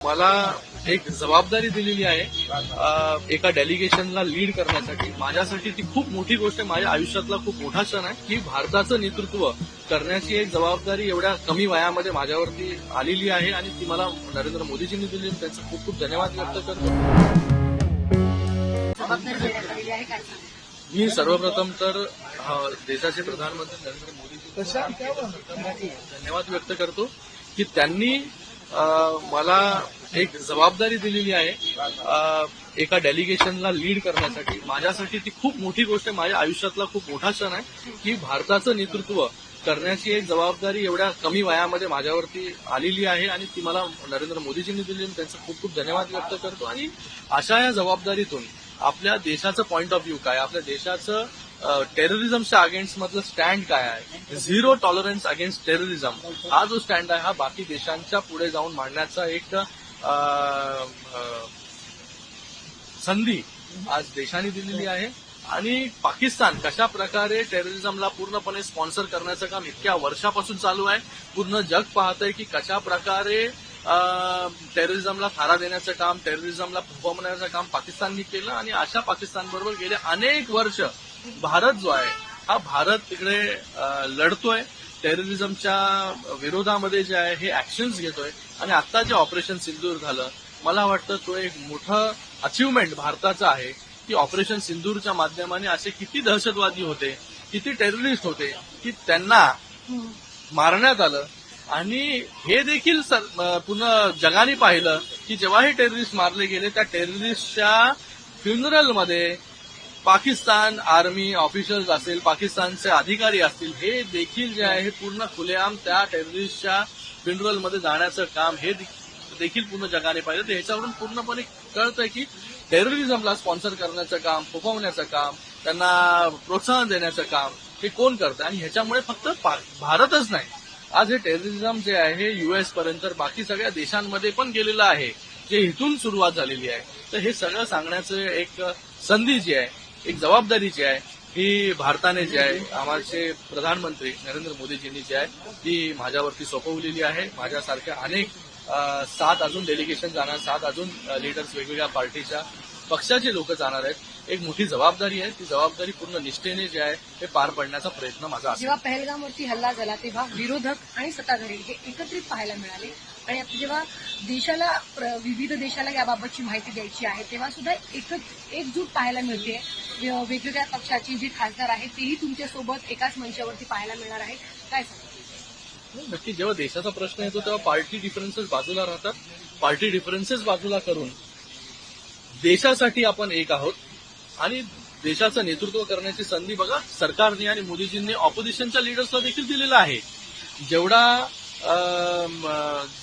मला एक जबाबदारी दिलेली आहे एका डेलिगेशनला लीड करण्यासाठी. माझ्यासाठी ती खूप मोठी गोष्ट आहे. माझ्या आयुष्यातला खूप मोठा क्षण आहे की भारताचं नेतृत्व करण्याची एक जबाबदारी एवढ्या कमी वयामध्ये माझ्यावरती आलेली आहे आणि ती मला नरेंद्र मोदीजींनी दिली आणि त्यांचे खूप खूप धन्यवाद व्यक्त करतो. मी सर्वप्रथम तर देशाचे प्रधानमंत्री नरेंद्र मोदीजी धन्यवाद व्यक्त करतो की त्यांनी मला एक जबाबदारी दिलेली आहे एका डेलिगेशनला लीड करण्यासाठी. माझ्यासाठी ती खूप मोठी गोष्ट आहे. माझ्या आयुष्यातला खूप मोठा क्षण आहे की भारताचं नेतृत्व करण्याची एक जबाबदारी एवढ्या कमी वयामध्ये माझ्यावरती आलेली आहे आणि ती मला नरेंद्र मोदीजींनी दिली आणि त्यांचे खूप खूप धन्यवाद व्यक्त करतो. आणि अशा या जबाबदारीतून आपल्या देशाचं पॉइंट ऑफ व्ह्यू काय, आपल्या देशाचं टेररिझमच्या अगेन्स्ट मधलं स्टँड काय आहे, झिरो टॉलरन्स अगेन्स्ट टेररिझम हा जो स्टँड आहे हा बाकी देशांच्या पुढे जाऊन मांडण्याचा एक संधी आज देशाने दिलेली आहे. आणि पाकिस्तान कशा प्रकारे टेररिझमला पूर्णपणे स्पॉन्सर करण्याचं काम इतक्या वर्षापासून चालू आहे. पूर्ण जग पाहतंय की कशा प्रकारे टेररिझमला थारा देण्याचं काम, टेररिझमला फुगवण्याचं काम पाकिस्ताननी केलं. आणि अशा पाकिस्तानबरोबर गेले अनेक वर्ष भारत जो आहे हा भारत तिकडे लढतोय, टेररिझमच्या विरोधामध्ये जे आहे हे ऍक्शन्स घेतोय. आणि आता जे ऑपरेशन सिंदूर झालं, मला वाटतं तो एक मोठं अचिव्हमेंट भारताचं आहे की ऑपरेशन सिंदूरच्या माध्यमाने असे किती दहशतवादी होते, किती टेररिस्ट होते की त्यांना मारण्यात आलं. आणि हे देखील पुन्हा जगाने पाहिलं की जेव्हा हे टेररिस्ट मारले गेले त्या टेररिस्टच्या फ्युनरलमध्ये पाकिस्तान आर्मी ऑफिशियल्स असेल, पाकिस्तानचे अधिकारी असतील, हे देखील जे आहे हे पूर्ण खुलेआम त्या टेररिस्टच्या फ्युनरलमध्ये जाण्याचं काम हे देखील पूर्ण जगाने पाहिलं. तर ह्याच्यावरून पूर्णपणे कळतंय की टेररिझमला स्पॉन्सर करण्याचं काम, फुगवण्याचं काम, त्यांना प्रोत्साहन देण्याचं काम हे कोण करतं. आणि ह्याच्यामुळे फक्त भारतच नाही, आज हे टेररिझम जे आहे हे युएस पर्यंत बाकी सगळ्या देशांमध्ये पण गेलेलं आहे, जे इथून सुरुवात झालेली आहे. तर हे सगळं सांगण्याचं एक संधी जी आहे, एक जबाबदारी जी आहे ही भारताने जी आहे, आमचे प्रधानमंत्री नरेंद्र मोदीजींनी जी आहे ती माझ्यावरती सोपवलेली आहे. माझ्यासारख्या अनेक 7 अजून डेलिगेशन जाणार, 7 अजून लीडर्स वेगवेगळ्या पार्टीच्या पक्षाचे लोक जाणार आहेत. एक मोठी जबाबदारी आहे. ती जबाबदारी पूर्ण निष्ठेने जे आहे हे पार पाडण्याचा प्रयत्न माझा असेल. जेव्हा पहलगामवरती हल्ला झाला तेव्हा विरोधक आणि सत्ताधारी हे एकत्रित पाहायला मिळाले. आणि जेव्हा देशाला विविध देशाला याबाबतची माहिती द्यायची आहे तेव्हा सुद्धा एकजूट पाहायला मिळते. वेगवेगळ्या पक्षाचे जे खासदार आहेत तेही तुमच्यासोबत एकाच मंचावरती पाहायला मिळणार आहे. काय सांगा? नक्की जेव्हा देशाचा प्रश्न येतो तेव्हा पार्टी डिफरन्सेस बाजूला राहतात. पार्टी डिफरन्सेस बाजूला करून देशासाठी आपण एक आहोत आणि देशाचं नेतृत्व करण्याची संधी बघा सरकारने आणि मोदीजींनी ऑपोजिशनच्या लिडर्सला देखील दिलेला आहे.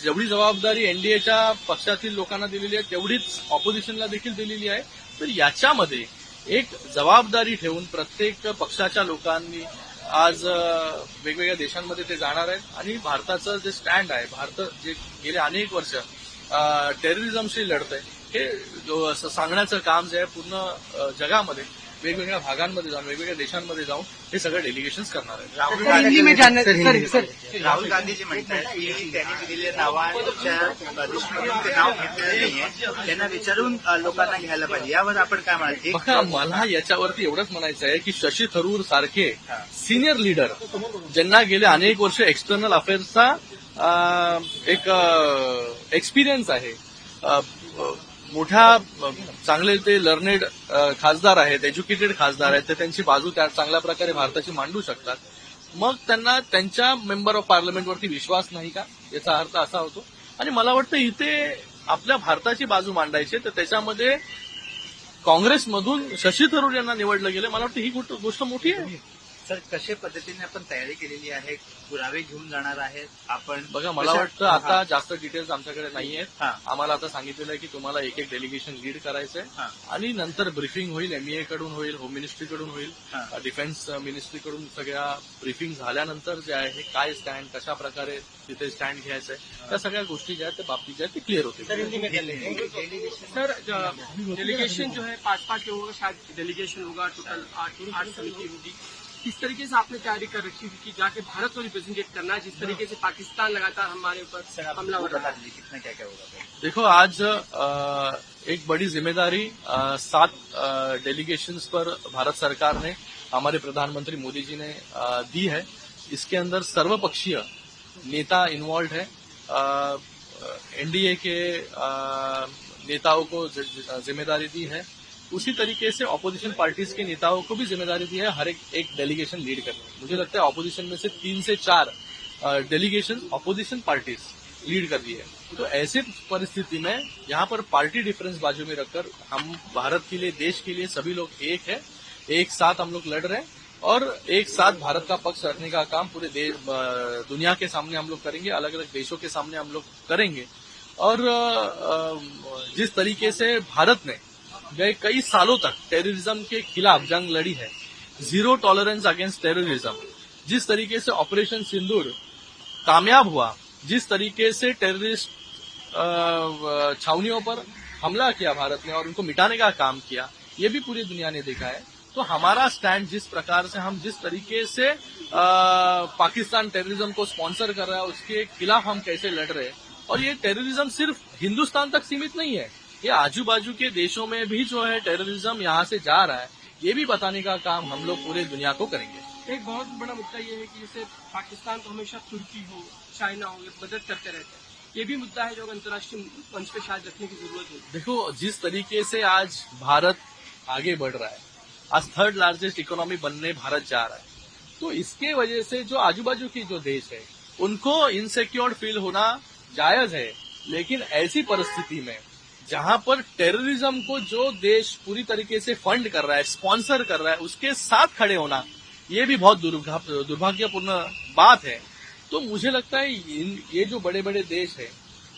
जेवढी जबाबदारी एनडीएच्या पक्षातील लोकांना दिलेली आहे तेवढीच ऑपोजिशनला देखील दिलेली आहे. तर याच्यामध्ये एक जबाबदारी ठेवून प्रत्येक पक्षाच्या लोकांनी आज वेगवेगळ्या देशांमध्ये ते जाणार आहेत. आणि भारताचं जे स्टँड आहे, भारत जे गेले अनेक वर्ष टेररिझमशी लढतंय हे सांगण्याचं काम जे आहे पूर्ण जगामध्ये वेगवेगळ्या भागांमध्ये जाऊन, वेगवेगळ्या देशांमध्ये जाऊन हे सगळं डेलिगेशन्स करणार आहेत. राहुल गांधीजी म्हणतात की त्यांनी दिलेल्या नावाच्या लिस्टमधून ते नाव घेतलेलं नाहीये, त्यांना विचारून लोकांना घ्यायला पाहिजे. यावर आपण काय म्हणाल? बघा, मला याच्यावरती एवढंच म्हणायचं आहे की शशी थरूर सारखे सिनियर लीडर ज्यांना गेले अनेक वर्ष एक्सटर्नल अफेअर्सचा एक एक्सपिरियन्स आहे, मोठ्या चांगले ते लर्नेड खासदार आहेत, एज्युकेटेड खासदार आहेत, ते त्यांची बाजू त्या चांगल्या प्रकारे भारताची मांडू शकतात. मग त्यांना त्यांच्या मेंबर ऑफ पार्लमेंटवरती विश्वास नाही का, याचा अर्थ असा होतो. आणि मला वाटतं इथे आपल्या भारताची बाजू मांडायची, तर त्याच्यामध्ये काँग्रेसमधून शशी थरूर यांना निवडलं गेलं. मला वाटतं ही गोष्ट मोठी आहे. सर, कशा पद्धतीने आपण तयारी केलेली आहे, पुरावे घेऊन जाणार आहेत आपण? बघा, मला वाटतं आता जास्त डिटेल्स आमच्याकडे नाहीयेत. आम्हाला आता सांगितलेलं आहे की तुम्हाला एक एक डेलिगेशन लीड करायचंय आणि नंतर ब्रीफिंग होईल, एमईए कडून होईल, होम मिनिस्ट्रीकडून होईल, डिफेन्स मिनिस्ट्रीकडून सगळ्या ब्रीफिंग झाल्यानंतर जे आहे काय स्टँड, कशा प्रकारे तिथे स्टँड घ्यायचंय, त्या सगळ्या गोष्टी ज्या आहेत त्या बाबतीत ज्या ते क्लिअर होतील. सर, डेलीगेशन जो है 5-5 लोगों का शायद डेलीगेशन होगा, टोटल 8 समिति होगी. किस तरीके से आपने तैयारी कर रखी थी कि जाके भारत को रिप्रेजेंटेट करना है, जिस तरीके से पाकिस्तान लगातार हमारे ऊपर हमला हो रहा है? कितना क्या क्या होगा? देखो आज एक बड़ी जिम्मेदारी 7 डेलीगेशंस पर भारत सरकार ने हमारे प्रधानमंत्री मोदी जी ने दी है। इसके अंदर सर्वपक्षीय नेता इन्वॉल्व है। एनडीए के नेताओं को जिम्मेदारी दी है, उसी तरीके से ऑपोजिशन पार्टीज के नेताओं को भी जिम्मेदारी दी है हर एक डेलीगेशन लीड करने। मुझे लगता है ऑपोजिशन में से 3 से 4 डेलीगेशन ऑपोजिशन पार्टीज लीड कर रही है। तो ऐसे परिस्थिति में यहाँ पर पार्टी डिफरेंस बाजू में रखकर हम भारत के लिए, देश के लिए सभी लोग एक है, एक साथ हम लोग लड़ रहे हैं और एक साथ भारत का पक्ष रखने का काम पूरे दुनिया के सामने हम लोग करेंगे, अलग अलग देशों के सामने हम लोग करेंगे। और जिस तरीके से भारत ने गए कई सालों तक टेररिज्म के खिलाफ जंग लड़ी है, 0 टॉलरेंस अगेंस्ट टेररिज्म, जिस तरीके से ऑपरेशन सिंदूर कामयाब हुआ, जिस तरीके से टेररिस्ट छावनियों पर हमला किया भारत ने और उनको मिटाने का काम किया, ये भी पूरी दुनिया ने देखा है। तो हमारा स्टैंड जिस प्रकार से, हम जिस तरीके से पाकिस्तान टेररिज्म को स्पॉन्सर कर रहा है उसके खिलाफ हम कैसे लड़ रहे हैं, और ये टेररिज्म सिर्फ हिंदुस्तान तक सीमित नहीं है, ये आजू बाजू के देशों में भी जो है टेररिज्म यहाँ से जा रहा है, ये भी बताने का काम हम लोग पूरे दुनिया को करेंगे। एक बहुत बड़ा मुद्दा ये है कि जैसे पाकिस्तान को हमेशा तुर्की हो, चाइना हो, ये मदद करते रहते हैं। ये भी मुद्दा है जो अंतर्राष्ट्रीय मंच पे शायद रखने की जरूरत है। देखो जिस तरीके से आज भारत आगे बढ़ रहा है, आज 3rd लार्जेस्ट इकोनॉमी बनने भारत जा रहा है, तो इसके वजह से जो आजू बाजू की जो देश है उनको इनसिक्योर फील होना जायज है। लेकिन ऐसी परिस्थिति में जहां पर टेररिज्म को जो देश पूरी तरीके से फंड कर रहा है, स्पॉन्सर कर रहा है, उसके साथ खड़े होना, ये भी बहुत दुर्भाग्यपूर्ण बात है। तो मुझे लगता है ये जो बड़े बड़े देश हैं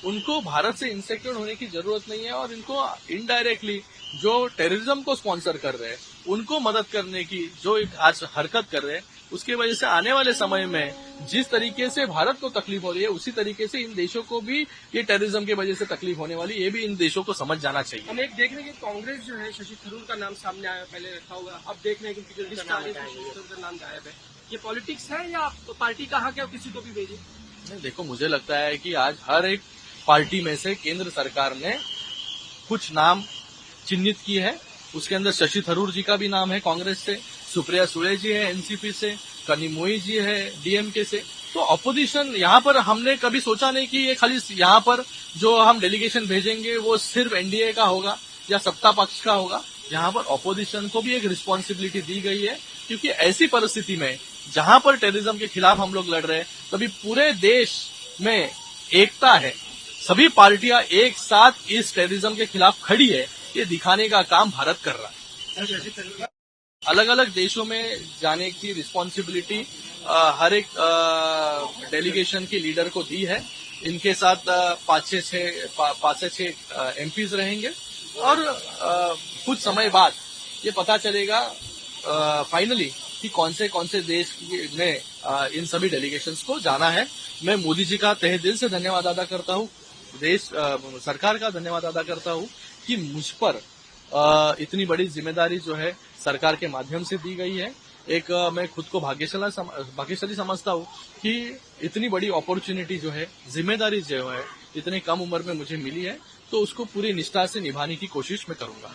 उनको भारत से इनसिक्योर होने की जरूरत नहीं है, और इनको इनडायरेक्टली जो टेररिज्म को स्पॉन्सर कर रहे हैं उनको मदद करने की जो एक आज हरकत कर रहे हैं, उसकी वजह से आने वाले समय में जिस तरीके से भारत को तकलीफ हो रही है उसी तरीके से इन देशों को भी ये टेररिज्म की वजह से तकलीफ होने वाली, ये भी इन देशों को समझ जाना चाहिए। हम एक देख रहे हैं कि कांग्रेस जो है शशि थरूर का नाम सामने आया, पहले रखा हुआ, अब देख रहे हैं कि जो लिस्ट आ रही है शशि थरूर का नाम गायब है। ये पॉलिटिक्स है या पार्टी कहाँ क्या किसी को भी भेजे? नहीं, देखो मुझे लगता है कि आज हर एक पार्टी में से केंद्र सरकार ने कुछ नाम चिन्हित किए हैं। उसके अंदर शशि थरूर जी का भी नाम है कांग्रेस से, सुप्रिया सुले जी है एनसीपी से, कनिमोई जी है डीएमके से। तो ऑपोजिशन यहाँ पर हमने कभी सोचा नहीं कि ये खाली यहाँ पर जो हम डेलीगेशन भेजेंगे वो सिर्फ एनडीए का होगा या सत्ता पक्ष का होगा। यहाँ पर ऑपोजिशन को भी एक रिस्पॉन्सिबिलिटी दी गई है, क्योंकि ऐसी परिस्थिति में जहां पर टेररिज्म के खिलाफ हम लोग लड़ रहे हैं तभी पूरे देश में एकता है, सभी पार्टियां एक साथ इस टेररिज्म के खिलाफ खड़ी है, ये दिखाने का काम भारत कर रहा है। अलग अलग देशों में जाने की रिस्पॉन्सिबिलिटी हर एक डेलीगेशन की लीडर को दी है। इनके साथ 5 से 6 एमपीज रहेंगे और कुछ समय बाद ये पता चलेगा फाइनली कि कौन से देश ने इन सभी डेलीगेशंस को जाना है। मैं मोदी जी का तहे दिल से धन्यवाद अदा करता हूँ, देश सरकार का धन्यवाद अदा करता हूँ कि मुझ पर इतनी बड़ी जिम्मेदारी जो है सरकार के माध्यम से दी गई है। एक मैं खुद को भाग्यशाली समझता हूँ कि इतनी बड़ी अपॉर्चुनिटी जो है, जिम्मेदारी जो है इतनी कम उम्र में मुझे मिली है, तो उसको पूरी निष्ठा से निभाने की कोशिश मैं करूंगा।